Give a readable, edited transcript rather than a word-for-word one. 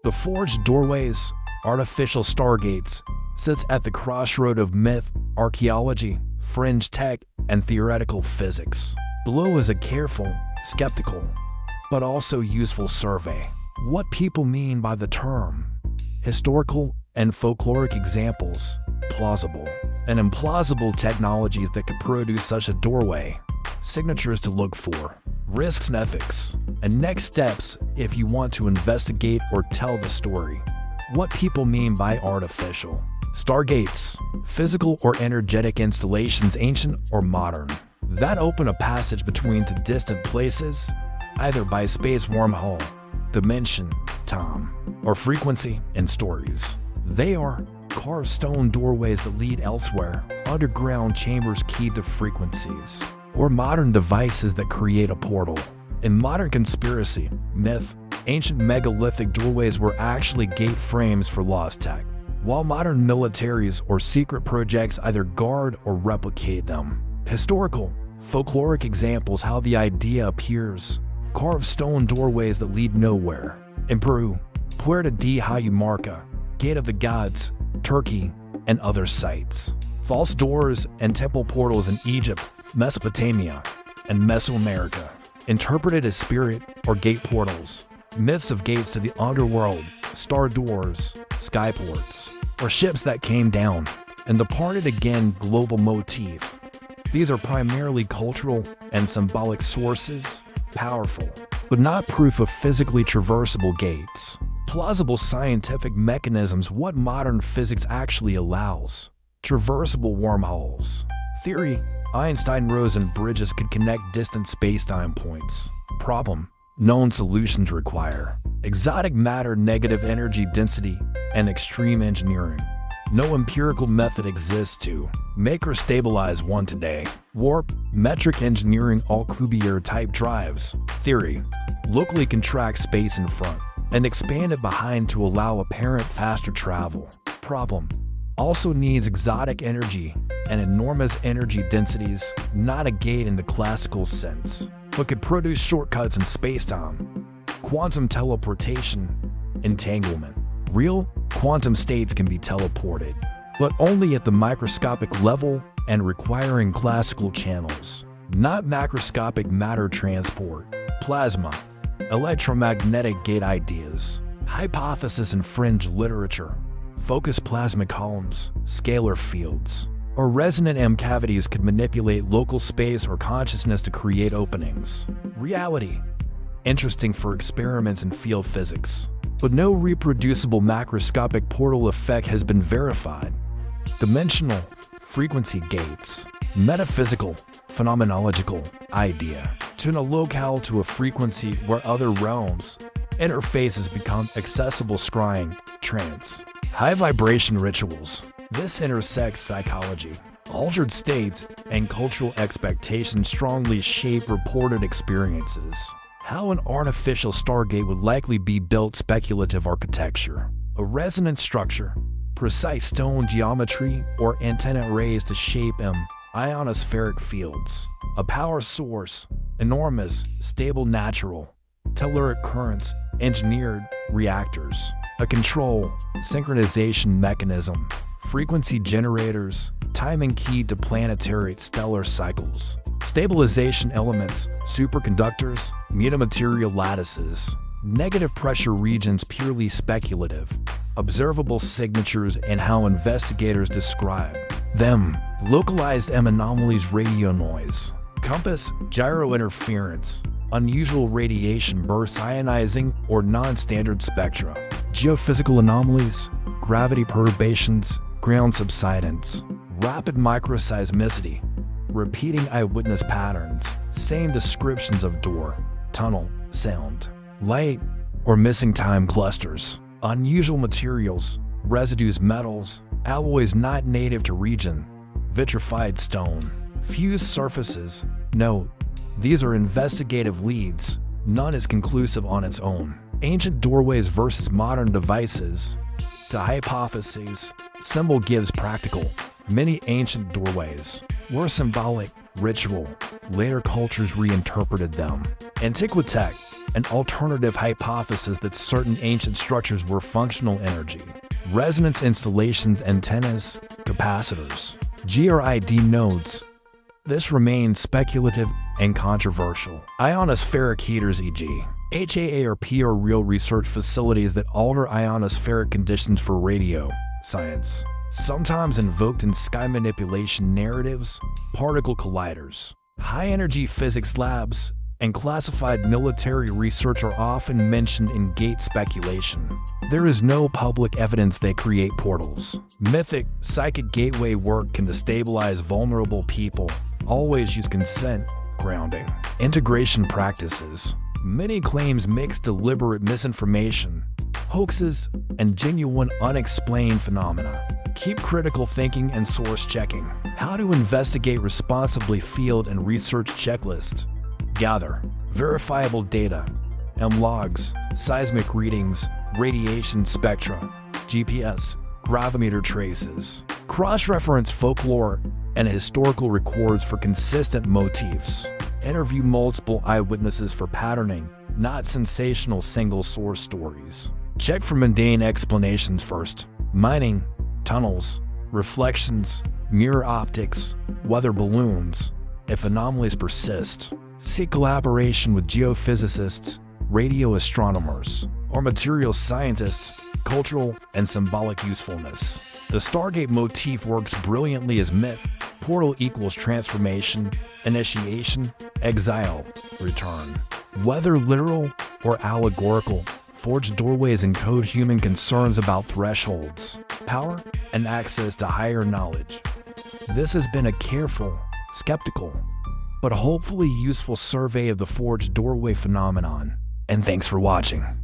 The forged doorways, artificial stargates, sits at the crossroad of myth, archaeology, fringe tech, and theoretical physics. Below is a careful, skeptical, but also useful survey. What people mean by the term. Historical and folkloric examples, plausible and implausible technologies that could produce such a doorway, signatures to look for, risks and ethics, and next steps if you want to investigate or tell the story. What people mean by artificial. Stargates, physical or energetic installations, ancient or modern, that open a passage between two distant places, either by space wormhole, dimension, time, or frequency in stories. They are carved stone doorways that lead elsewhere, underground chambers keyed to frequencies, or modern devices that create a portal. In modern conspiracy, myth, ancient megalithic doorways were actually gate frames for lost tech, while modern militaries or secret projects either guard or replicate them. Historical, folkloric examples how the idea appears, carved stone doorways that lead nowhere. In Peru, Puerta de Ayamarca, Gate of the Gods, Turkey, and other sites. False doors and temple portals in Egypt, Mesopotamia, and Mesoamerica, interpreted as spirit or gate portals. Myths of gates to the underworld, star doors, skyports, or ships that came down and departed again. Global motif. These are primarily cultural and symbolic sources, powerful, but not proof of physically traversable gates. Plausible scientific mechanisms. What modern physics actually allows. Traversable wormholes. Theory. Einstein-Rosen bridges could connect distant space-time points. Problem. Known solutions require exotic matter, negative energy density, and extreme engineering. No empirical method exists to make or stabilize one today. Warp, metric engineering, Alcubierre-type drives. Theory. Locally contract space in front and expand it behind to allow apparent faster travel. Problem. Also needs exotic energy and enormous energy densities, not a gate in the classical sense, but could produce shortcuts in spacetime. Quantum teleportation, entanglement. Real quantum states can be teleported, but only at the microscopic level and requiring classical channels, not macroscopic matter transport. Plasma, electromagnetic gate ideas. Hypothesis and fringe literature. Focused plasma columns, scalar fields, or resonant M cavities could manipulate local space or consciousness to create openings. Reality. Interesting for experiments in field physics, but no reproducible macroscopic portal effect has been verified. Dimensional, frequency gates. Metaphysical, phenomenological idea. Tune a locale to a frequency where other realms, interfaces become accessible. Scrying, trance. High vibration rituals. This intersects psychology, altered states, and cultural expectations strongly shape reported experiences. How an artificial stargate would likely be built. Speculative architecture. A resonant structure, precise stone geometry, or antenna arrays to shape ionospheric fields. A power source, enormous, stable natural, telluric currents, engineered reactors. A control, synchronization mechanism, frequency generators, timing keyed to planetary stellar cycles. Stabilization elements, superconductors, metamaterial lattices. Negative pressure regions. Purely speculative. Observable signatures and how investigators describe them. Localized M anomalies. Radio noise. Compass, gyro interference. Unusual radiation bursts. Ionizing or non-standard spectra. Geophysical anomalies, gravity perturbations, ground subsidence, rapid microseismicity, repeating eyewitness patterns, same descriptions of door, tunnel, sound, light, or missing time clusters, unusual materials, residues, metals, alloys not native to region, vitrified stone, fused surfaces. Note, these are investigative leads, none is conclusive on its own. Ancient doorways versus modern devices. To hypotheses, symbol gives practical. Many ancient doorways were symbolic, ritual. Later cultures reinterpreted them. Antiquitech, an alternative hypothesis that certain ancient structures were functional energy. Resonance installations, antennas, capacitors, GRID nodes. This remains speculative and controversial. Ionospheric heaters, e.g., HAARP, are real research facilities that alter ionospheric conditions for radio science, sometimes invoked in sky manipulation narratives. Particle colliders, high-energy physics labs, and classified military research are often mentioned in gate speculation. There is no public evidence they create portals. Mythic, psychic gateway work can destabilize vulnerable people. Always use consent. Grounding. Integration practices. Many claims mix deliberate misinformation, hoaxes, and genuine unexplained phenomena. Keep critical thinking and source checking. How to investigate responsibly. Field and research checklist. Gather verifiable data, logs, seismic readings, radiation spectra, GPS, gravimeter traces. Cross-reference folklore and historical records for consistent motifs. Interview multiple eyewitnesses for patterning, not sensational single-source stories. Check for mundane explanations first. Mining, tunnels, reflections, mirror optics, weather balloons. If anomalies persist, seek collaboration with geophysicists, radio astronomers, or material scientists. Cultural and symbolic usefulness. The Stargate motif works brilliantly as myth. Portal equals transformation, initiation, exile, return. Whether literal or allegorical, forged doorways encode human concerns about thresholds, power, and access to higher knowledge. This has been a careful, skeptical, but hopefully useful survey of the forged doorway phenomenon. And thanks for watching.